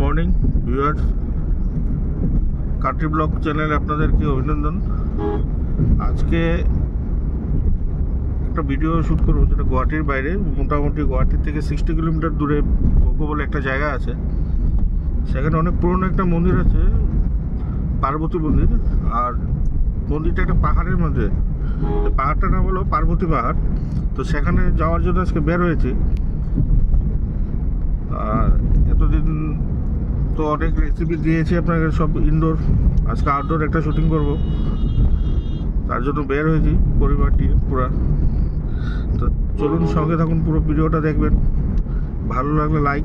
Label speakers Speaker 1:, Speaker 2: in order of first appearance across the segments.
Speaker 1: Morning viewers, country blog চ্যানেলে আপনাদেরকে অভিনন্দন। আজকে একটা ভিডিও শ্যুট করবো যেটা গুয়াহাটির বাইরে, মোটামুটি গুয়াহাটির থেকে 60 কিলোমিটার দূরে ভোগো বলে একটা জায়গা আছে। সেখানে অনেক পুরনো একটা মন্দির আছে, পার্বতী মন্দির। আর মন্দিরটা একটা পাহাড়ের মধ্যে, পাহাড়টার নাম হলো পার্বতী পাহাড়। তো সেখানে যাওয়ার জন্য আজকে বের হয়েছি। আর এতদিন তো অনেক রেসিপি দিয়েছি আপনাকে, সব ইনডোর। আজকে আউটডোর একটা শুটিং করব, তার জন্য বের হয়েছি পরিবার নিয়ে পুরা। তো চলুন, সঙ্গে থাকুন, পুরো ভিডিওটা দেখবেন। ভালো লাগলে লাইক,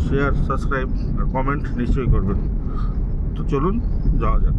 Speaker 1: শেয়ার, সাবস্ক্রাইব আর কমেন্ট নিশ্চয়ই করবেন। তো চলুন যাওয়া যাক।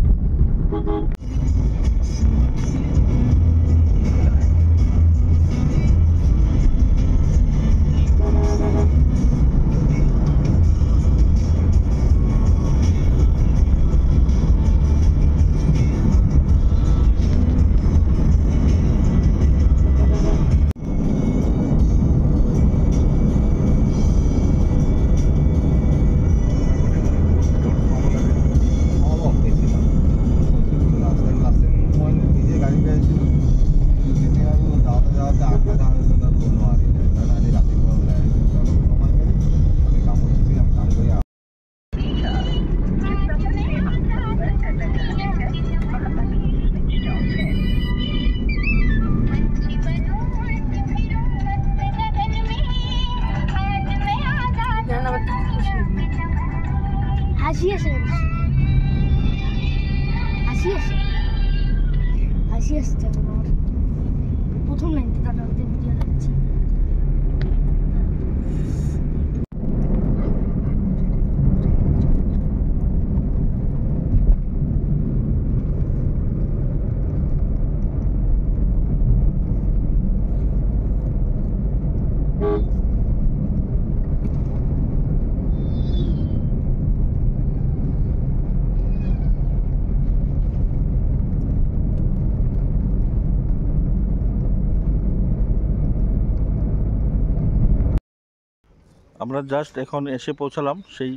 Speaker 2: হাসি আসছে প্রথম লাইন দাদা ভিডিও দেখছি।
Speaker 1: আমরা জাস্ট এখন এসে পৌঁছালাম সেই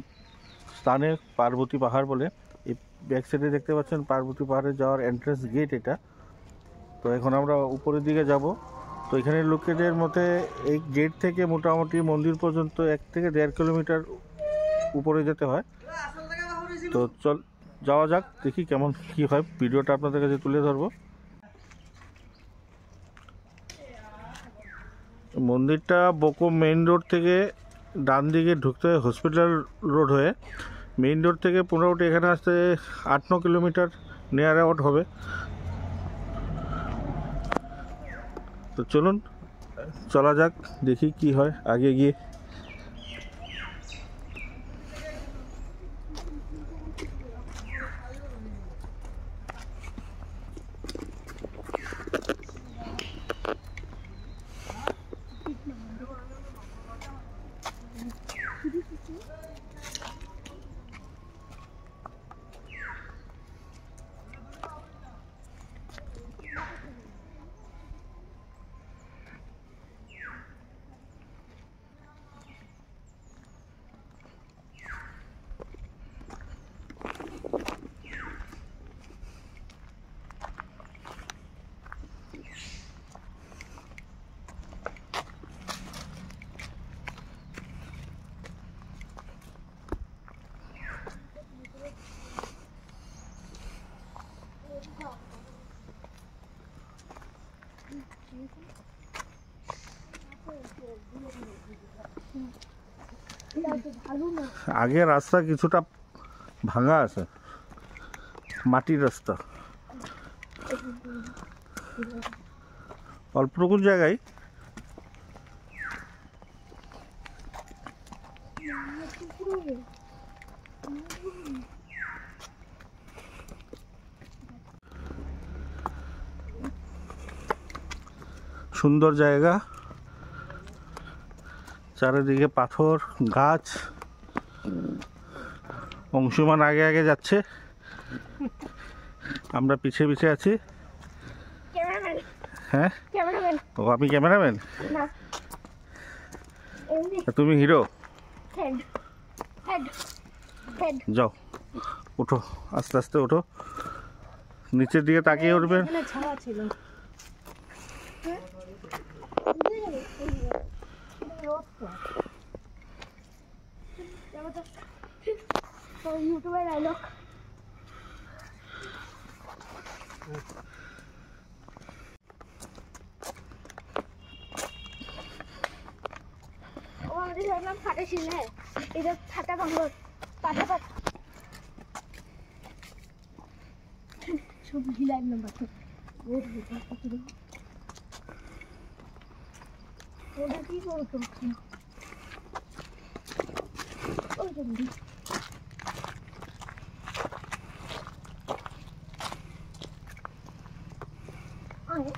Speaker 1: স্থানে, পার্বতী পাহাড় বলে। এই ব্যাক সাইডে দেখতে পাচ্ছেন পার্বতী পাহাড়ে যাওয়ার এন্ট্রান্স গেট এটা। তো এখন আমরা উপরের দিকে যাব। তো এখানে লোকেদের মতে এই গেট থেকে মোটামুটি মন্দির পর্যন্ত 1 থেকে 1.5 কিলোমিটার উপরে যেতে হয়। তো চল যাওয়া যাক, দেখি কেমন কি হয়, ভিডিওটা আপনাদের কাছে তুলে ধরবো। মন্দিরটা বোকো মেইন রোড থেকে ডান দিকে ঢুকতে হয়, হসপিটাল রোড হয়ে। মেইন রোড থেকে মোটামুটি এখানে আসতে 8-9 কিলোমিটার নিয়ার অ্যাবাউট হবে। তো চলুন চলা যাক, দেখি কি হয় আগে গিয়ে। আগে রাস্তা কিছুটা ভাঙা আছে, মাটির রাস্তা, অল্পটুকু জায়গায়। সুন্দর জায়গা, চারিদিকে পাথর, গাছ। অংশুমান আগে আগে যাচ্ছে, আমরা পিছিয়ে পিছিয়ে আছি। হ্যাঁ, ও আপনি ক্যামেরাম্যান? তুমি হিরো?
Speaker 2: হেড
Speaker 1: যাও ওঠো, আস্তে আস্তে ওঠো, নিচের দিকে তাকিয়ে উঠবে।
Speaker 2: এখানে ছাওয়া ছিল ইউটিউবের ডায়লগ। ও আমাদের নাম ফাটা ছিল, হ্যাঁ এটা ফাটা বাংলা পাঠা পাঠ সব হিলাই নাম্বার তো ওটা কি করতো ওই জন্য আয়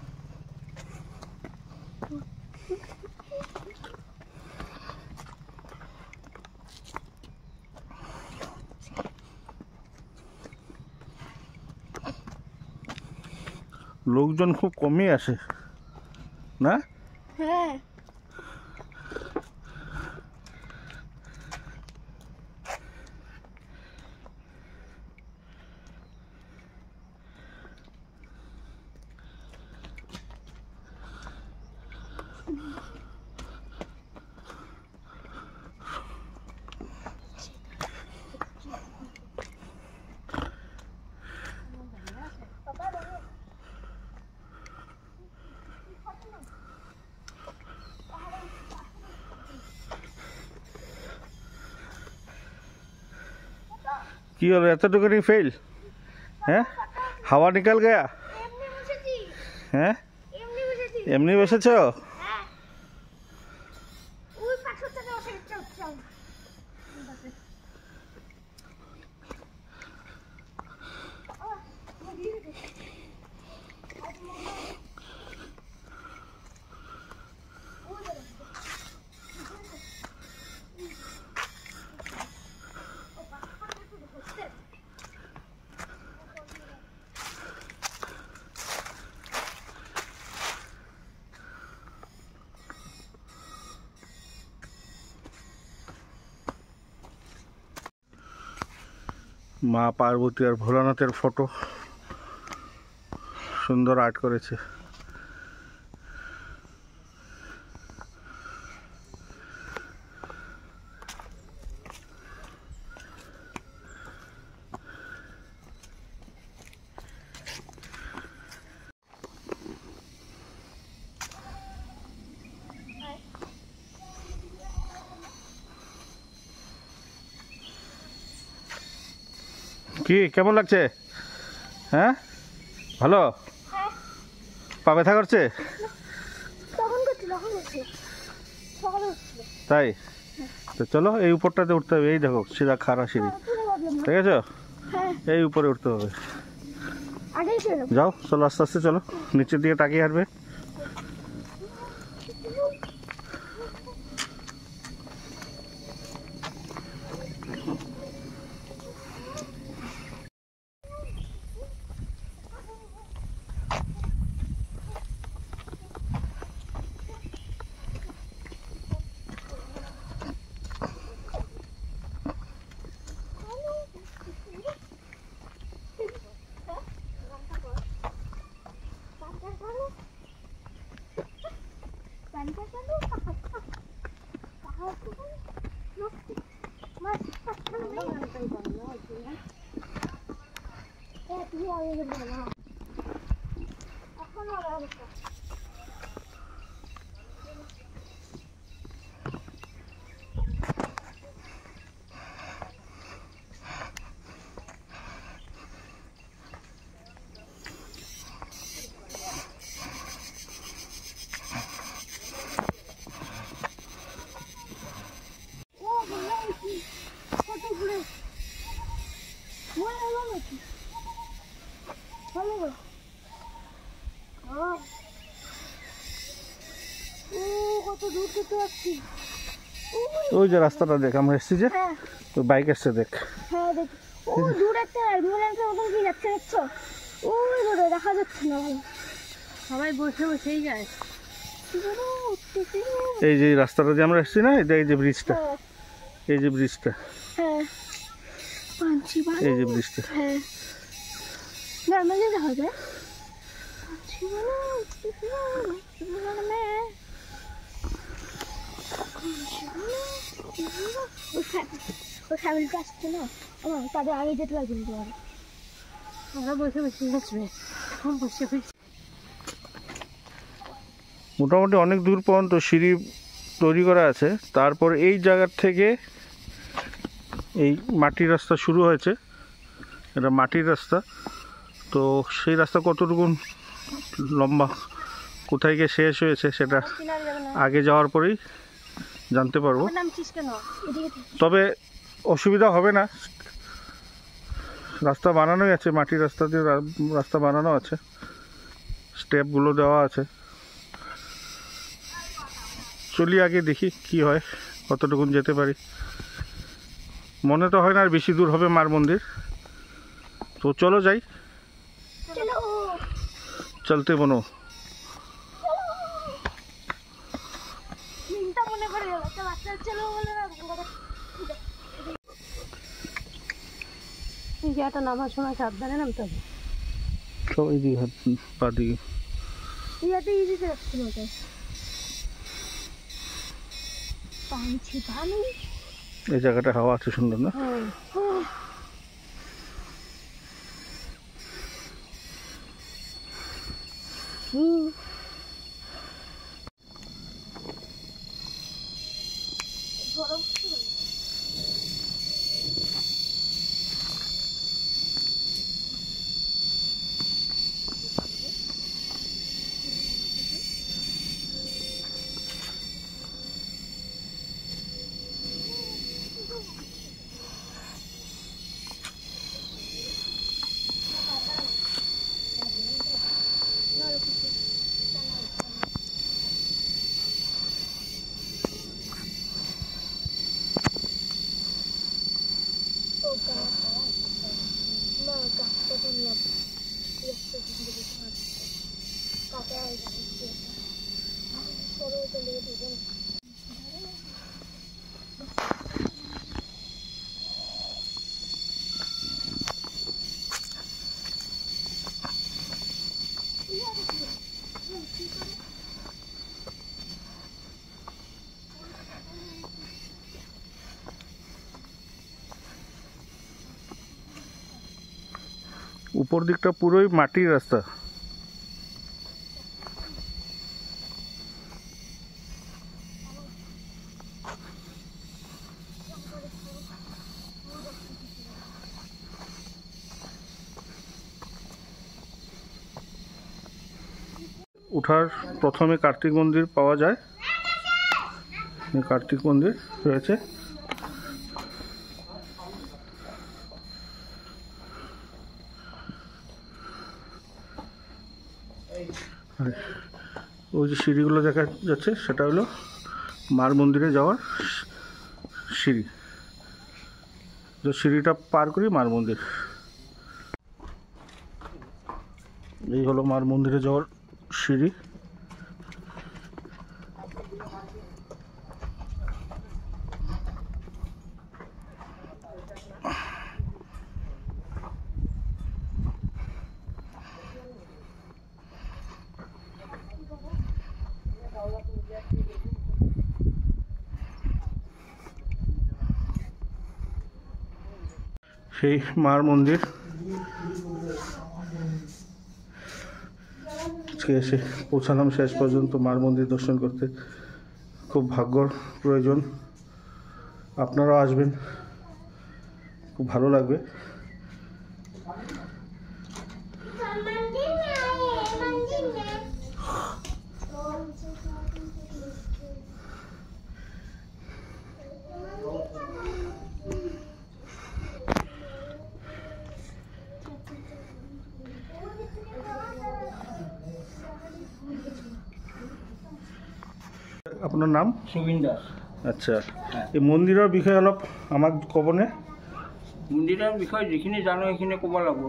Speaker 1: লোকজন খুব কমই আসে না?
Speaker 2: হ্যাঁ
Speaker 1: কি হলো এতটুকুনি ফেল? হ্যাঁ হাওয়া নিকাল গয়া?
Speaker 2: এমনি বসেছি
Speaker 1: হ্যাঁ
Speaker 2: এমনি বসেছি
Speaker 1: এমনি বসেছ?
Speaker 2: হ্যাঁ ওই পাথরটাতে বসে চল চল
Speaker 1: মা পার্বতী আর ভোলানাথের ফটো সুন্দর আর্ট করেছে। কি কেমন লাগছে? হ্যাঁ ভালো?
Speaker 2: হ্যাঁ
Speaker 1: পা ব্যথা করছে?
Speaker 2: তখন করছিল সকালে উঠছিল
Speaker 1: তাই তো চলো এই উপরটাতে উঠতে হবে। এই দেখো সিধা খাড়া সিঁড়ি,
Speaker 2: পুরো ভাবলাম না
Speaker 1: ঠিক আছে?
Speaker 2: হ্যাঁ
Speaker 1: এই উপরে উঠতে হবে।
Speaker 2: আগেই ছিল
Speaker 1: যাও চলো আস্তে আস্তে চলো, নিচের দিকে তাকিয়ে হাঁটবে।
Speaker 2: কত দূর থেকে আসছি।
Speaker 1: ওই যে রাস্তাটা দেখ, আমরা এসেছি যে
Speaker 2: হ্যাঁ
Speaker 1: ওই বাইক এসছে দেখ।
Speaker 2: হ্যাঁ দেখ ও দূর একটা অ্যাম্বুলেন্সের মতন কি যাচ্ছে দেখছো? ওই দূরে দেখা যাচ্ছে না ভালো। সবাই বসে বসেই যায়।
Speaker 1: এই যে রাস্তাটা যে আমরা এসেছি না, এই যে ব্রিজটা,
Speaker 2: হ্যাঁ
Speaker 1: এই যে ব্রিজটা,
Speaker 2: হ্যাঁ
Speaker 1: এই যে ব্রিজটা।
Speaker 2: হ্যাঁ নর্মালি দেখা যায় ওই ফ্যামিলিটা আসছে না আমার তাদের আগে যেতে লাগবে কিন্তু আমরা বসে বসে বসবে বসে বসে
Speaker 1: মোটামুটি অনেক দূর পর্যন্ত সিঁড়ি তৈরি করা আছে। তারপর এই জায়গার থেকে এই মাটির রাস্তা শুরু হয়েছে, এটা মাটির রাস্তা। তো সেই রাস্তা কতটুকু লম্বা, কোথায় গিয়ে শেষ হয়েছে সেটা আগে যাওয়ার পরেই জানতে পারবো। তবে অসুবিধা হবে না, রাস্তা বানানোই আছে, মাটির রাস্তা দিয়ে রাস্তা বানানো আছে, স্টেপগুলো দেওয়া আছে। চলি আগে দেখি কি হয়, কতটুকুন যেতে পারি। মনে তো হয় না আর বেশি দূর হবে মার মন্দির। তো চলো যাই, চলতে বনো।
Speaker 2: নামার সময় সাবধানে নামতে হবে।
Speaker 1: সব এইদিকে হাত পা দিকে
Speaker 2: ইয়াতে ইজিতে রাখতে হবে।
Speaker 1: এই জায়গাটা হাওয়া আছে সুন্দর না? উপর দিকটা পুরোই মাটির রাস্তা। উঠার প্রথমে কার্তিক মন্দির পাওয়া যায়, কার্তিক মন্দির রয়েছে। ওই যে সিঁড়িগুলো দেখা যাচ্ছে সেটা হলো মার মন্দিরে যাওয়ার সিঁড়ি। যে সিঁড়িটা পার করি মার মন্দির। এই হলো মার মন্দিরে যাওয়ার সিঁড়ি। সেই মার মন্দির আজকে এসে পৌঁছালাম শেষ পর্যন্ত মার মন্দির দর্শন করতে। খুব ভাগ্যর প্রয়োজন, আপনারাও আসবেন, খুব ভালো লাগবে। আপনার নাম?
Speaker 3: সুবিন দাস।
Speaker 1: আচ্ছা, এই মন্দিৰৰ বিষয়ে অলপ আমাক ক'বনে?
Speaker 3: মন্দিৰৰ বিষয়ে যিখিনি জানো সেইখিনি ক'ব লাগিব,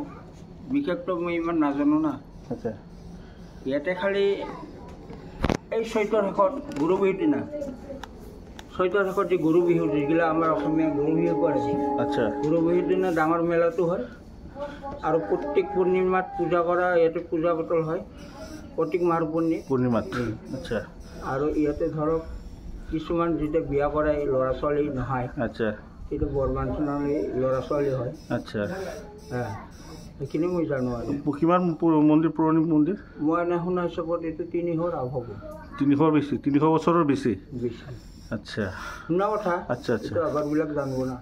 Speaker 3: বিশেষটো মই ইমান নাজানো না।
Speaker 1: আচ্ছা,
Speaker 3: ইয়াতে খালি এই চৈতৰ শেষত গুৰু বিহুৰ দিনা চৈতৰ শেষত যে গৰু বিহু যিগিলা আমাৰ অসমীয়া গৰু বিহু কৰে,
Speaker 1: আচ্ছা
Speaker 3: গৰু বিহুৰ দিনা ডাঙৰ মেলাটো হয়। আৰু প্ৰত্যেক পূৰ্ণিমাত পূজা কৰা, ইয়াতে পূজা পাতল হয় প্ৰত্যেক মাহৰ
Speaker 1: পূৰ্ণিমাত। আচ্ছা
Speaker 3: আৰু ইয়াতে ধৰক কিছুমান যেতিয়া বিয়া কৰে ল'ৰা ছোৱালী নহয়,
Speaker 1: আচ্ছা
Speaker 3: সেইটো বৰমানচনলৈ ল'ৰা ছোৱালী হয়।
Speaker 1: আচ্ছা
Speaker 3: সেইখিনি মই জানো আৰু।
Speaker 1: কিমান মন্দিৰ, পুৰণি মন্দিৰ?
Speaker 3: মই এনে শুনা হিচাপত এইটো 300 আপ হ'ব।
Speaker 1: 300 বেছি, 300 বছৰৰ বেছি।
Speaker 3: বেছি
Speaker 1: আচ্ছা
Speaker 3: শুনা কথা।
Speaker 1: আচ্ছা আচ্ছা।
Speaker 3: এইটো আগৰবিলাক জানিব না।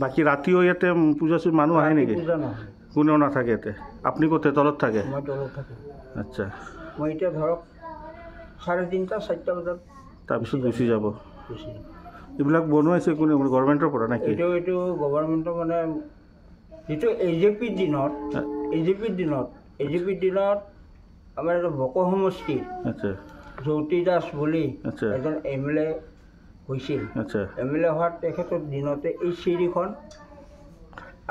Speaker 1: বাকী ৰাতিও ইয়াতে পূজা মানুহ আহে নেকি?
Speaker 3: পূজা নহয়,
Speaker 1: কোনেও নাথাকে ইয়াতে? আপুনি ক'তে তলত থাকে?
Speaker 3: মই তলত থাকোঁ।
Speaker 1: আচ্ছা
Speaker 3: মই এতিয়া ধৰক 3:30 4টা বজাত
Speaker 1: তাৰপিছত গুচি যাব।
Speaker 3: গুচি যাম।
Speaker 1: এইবিলাক বনোৱাইছে কোনে, গভৰ্ণমেণ্টৰ পৰা নেকি?
Speaker 3: এইটো গভৰ্ণমেণ্টৰ মানে যিটো এজিপিৰ দিনত আমাৰ এইটো বক সমষ্টিৰ
Speaker 1: আচ্ছা
Speaker 3: জ্যোতি দাস বুলি
Speaker 1: আচ্ছা
Speaker 3: এজন MLA হৈছিল।
Speaker 1: আচ্ছা
Speaker 3: MLA হোৱাৰ তেখেতৰ দিনতে এই চিৰিখন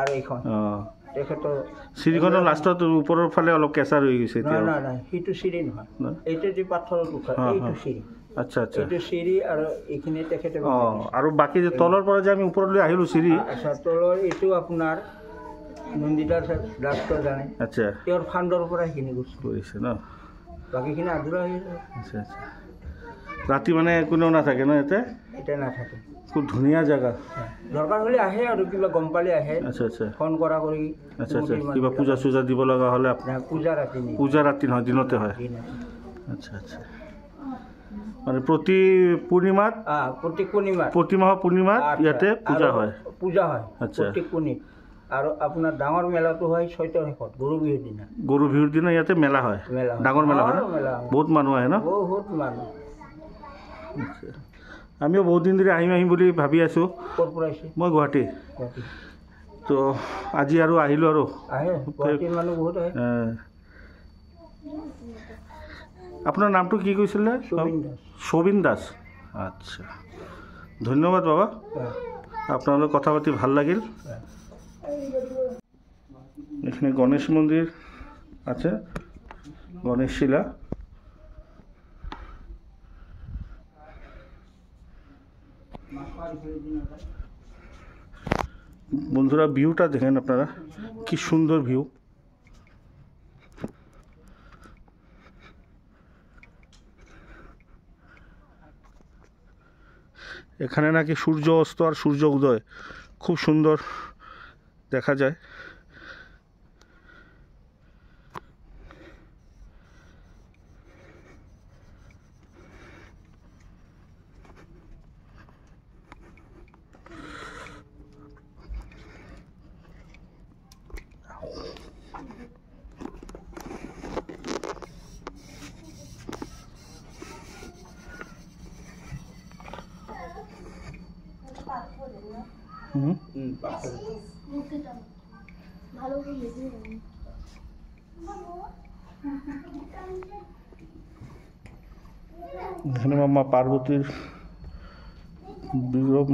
Speaker 3: আৰু এইখন
Speaker 1: অঁ,
Speaker 3: তেখেতৰ
Speaker 1: চিৰিখনৰ লাষ্টত ওপৰৰ ফালে অলপ কেঁচা ৰৈ গৈছে এতিয়া।
Speaker 3: নাই সেইটো চিৰি নহয়, এইটো যি পাথৰত উঠা এইটো চিৰি।
Speaker 1: আচ্ছা আচ্ছা।
Speaker 3: এইটো চিৰি আৰু এইখিনি তেখেতে
Speaker 1: অঁ, আৰু বাকী যে তলৰ পৰা যে আমি ওপৰলৈ আহিলোঁ চিৰি।
Speaker 3: আচ্ছা, তলৰ এইটো আপোনাৰ নন্দিতা দাসটো জানে।
Speaker 1: আচ্ছা
Speaker 3: তেওঁৰ ফাণ্ডৰ পৰা সেইখিনি গৈছে,
Speaker 1: কৰিছে ন?
Speaker 3: বাকীখিনি আধৰুৱা হৈ যায়।
Speaker 1: আচ্ছা আচ্ছা। ৰাতি মানে কোনেও নাথাকে ন ইয়াতে?
Speaker 3: এতিয়া নাথাকে।
Speaker 1: খুব ধুনীয়া জেগা।
Speaker 3: দৰকাৰ হ'লে আহে আৰু কিবা গম পালে আহে,
Speaker 1: আচ্ছা আচ্ছা
Speaker 3: ফোন কৰা কৰি।
Speaker 1: আচ্ছা আচ্ছা। কিবা পূজা চূজা দিব লগা হ'লে
Speaker 3: পূজা ৰাতি নেকি?
Speaker 1: পূজা ৰাতি নহয়, দিনতে হয়। আচ্ছা আচ্ছা। মানে প্ৰতি পূৰ্ণিমাত, প্ৰতি মাহৰ পূৰ্ণিমাত ইয়াতে পূজা হয়।
Speaker 3: পূজা হয়
Speaker 1: আচ্ছা।
Speaker 3: প্ৰত্যেক পূৰ্ণিমাত। আৰু আপোনাৰ ডাঙৰ মেলাটো হয় চৈতৰ শেষত, গৰু বিহুৰ দিনা।
Speaker 1: গৰু বিহুৰ দিনা ইয়াতে মেলা হয়, ডাঙৰ মেলা হয় ন? বহুত মানুহ আহে ন?
Speaker 3: বহুত মানুহ।
Speaker 1: আচ্ছা। আমিও বহুত দিন ধৰি আহিম বুলি ভাবি আছোঁ।
Speaker 3: ক'ৰ পৰা আহিছে?
Speaker 1: মই গুৱাহাটী। তো আজি আৰু আহিলোঁ আৰু।
Speaker 3: আহে গুৱাহাটীৰ মানুহ বহুত আহে।
Speaker 1: আপোনাৰ নামটো কি কৈছিলে? শোভিন দাস। আচ্ছা, ধন্যবাদ বাবা, আপোনাৰ লগত কথা পাতি ভাল লাগিল। এখানে গণেশ মন্দির আছে, গণেশ শিলা। বন্ধুরা ভিউটা দেখেন আপনারা, কি সুন্দর ভিউ। এখানে নাকি সূর্য অস্ত আর সূর্য উদয় খুব সুন্দর দেখা যায়। এখানে মা পার্বতীর বিগ্রহ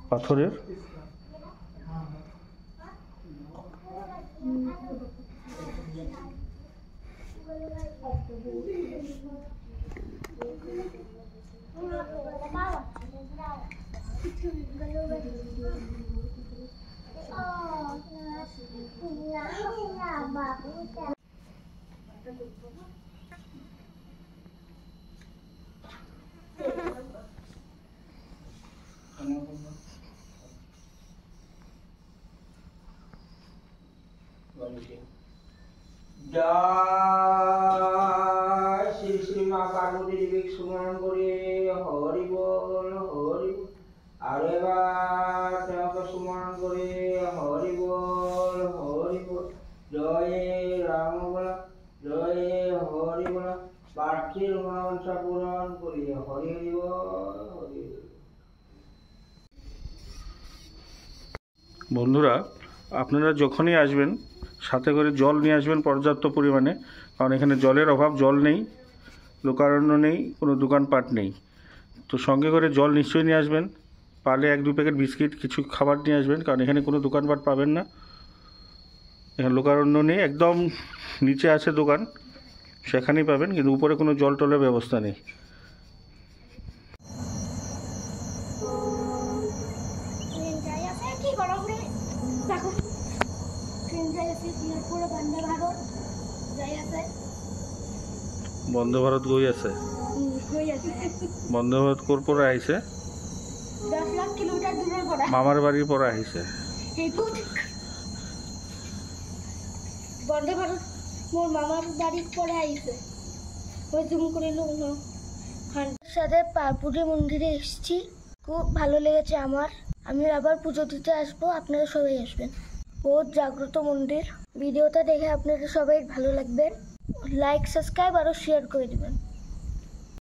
Speaker 1: পাথরের।
Speaker 3: জয় শ্রী শ্রী মা পার্বতী দেবীক স্মরণ করে হরি বল হরি বল। আর এবার তোমাকে স্মরণ করে হরি বল হরি বল। জয় রাম বলা, জয় হরি বলা। প্রার্থীর মনোবাঞ্ছা পূরণ করে হরি হরি বল হরি বল।
Speaker 1: বন্ধুরা, আপনারা যখনই আসবেন সাথে করে জল নিয়ে আসবেন পর্যাপ্ত পরিমাণে, কারণ এখানে জলের অভাব, জল নেই, লোকারণ্য নেই, কোনো দোকানপাট নেই। তো সঙ্গে করে জল নিশ্চয়ই নিয়ে আসবেন, পারলে 1-2 প্যাকেট বিস্কিট, কিছু খাবার নিয়ে আসবেন, কারণ এখানে কোনো দোকানপাট পাবেন না। এখানে লোকারণ্য নেই, একদম নিচে আছে দোকান, সেখানেই পাবেন, কিন্তু উপরে কোনো জল টলের ব্যবস্থা নেই।
Speaker 2: যাই আছে সিঙ্গাপুরে বন্দে ভারত যাই আছে
Speaker 1: বন্দে ভারত গৈ আছে
Speaker 2: গৈ আছে
Speaker 1: বন্দে ভারত ক'ৰ পৰা আহিছে
Speaker 2: 10 লাখ কিলোমিটার দূরের পৰা
Speaker 1: মামাৰ বাৰীৰ পৰা আহিছে
Speaker 2: সেইটো বন্দে ভারত মোর মামার বাড়ির পরে আইছে ওই জুম করে লোক না সাথে পারপুরি মন্দিরে এসেছি খুব ভালো লেগেছে আমার আমি আবার পুজো দিতে আসবো আপনারা সবাই আসবেন বহুত জাগ্রত মন্দির ভিডিওটা দেখে আপনারা সবাই ভালো লাগবে লাইক সাবস্ক্রাইব আর শেয়ার করে দিবেন